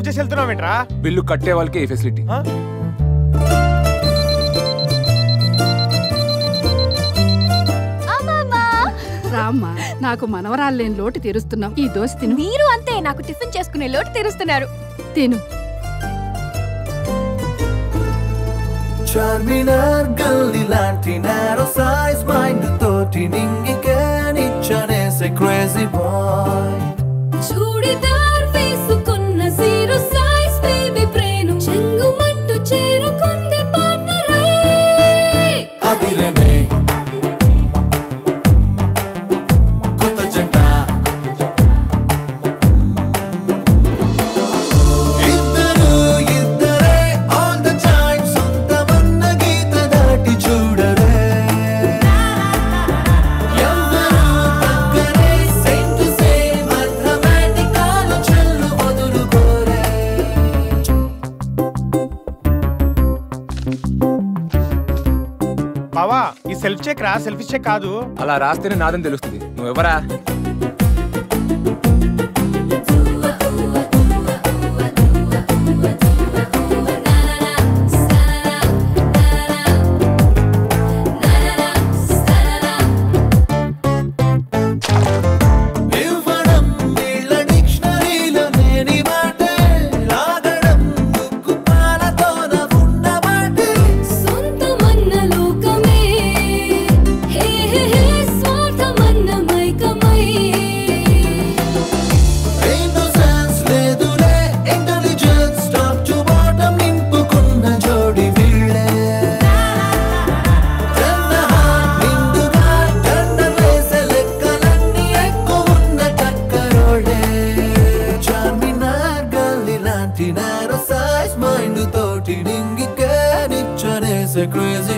వచ్చేసి వెళ్తున్నావేంట్రా? బిల్లు కట్టే వాళ్ళకి ఈ ఫెసిలిటీ. రామ్మా, నాకు మనవరాలు లేని లోటు తీరుస్తున్నాం. ఈ దోశ తిను. మీరు అంతే, నాకు టిఫిన్ చేసుకునే లోటు తీరుస్తున్నారు. తిను. చార్మినార్ గల్లీ లాంటి నారో సైజ్ మైండ్ తోటి నింగికేనిచ్చనేసే క్రేజీ బాయ్. చూడిదార్ వేసుకున్న జీరో సైజ్ బేబీ బ్రెయిన్ చెంగుమంటూ చేరుకుంది పార్ట్నర్. అదిరేనే కొత్త జంట, ఇద్దరు ఇద్దరే ఆల్ ద టైమ్, సొంతమన్న గీత దాటి చూడరే. ఎవరు దగ్గరే సేమ్ టు సేమ్ అర్థమెటిక్ ఆలోచనలు వదులుకోరే. బావా, ఈ సెల్ఫ్ చెక్ రా, సెల్ఫీ చెక్ కాదు. అలా రాస్తేనే నాదని తెలుస్తుంది. నువ్వెవరా? ఇవ్వడం వీళ్ళ డిక్షనరీలో లేని మాటే, లాగడం ముక్కు పాలతోన ఉన్న మాటే. సొంతమన్న లోకమే హే హే హే, స్వార్థమన్న మైకమై. ఇన్నోసెన్స్ లేదులే, ఇంటెలిజెన్స్ టాప్ టు బాటం నింపుకున్న జోడి వీళ్ళే. నిండుగా టర్నర్ వేసే లెక్కలన్నీ ఎక్కువున్న టక్కరోడే. చార్మినార్ గల్లీ లాంటి నారో సైజ్ మైండ్ తోటి నింగికేనిచ్చనేసే క్రేజీ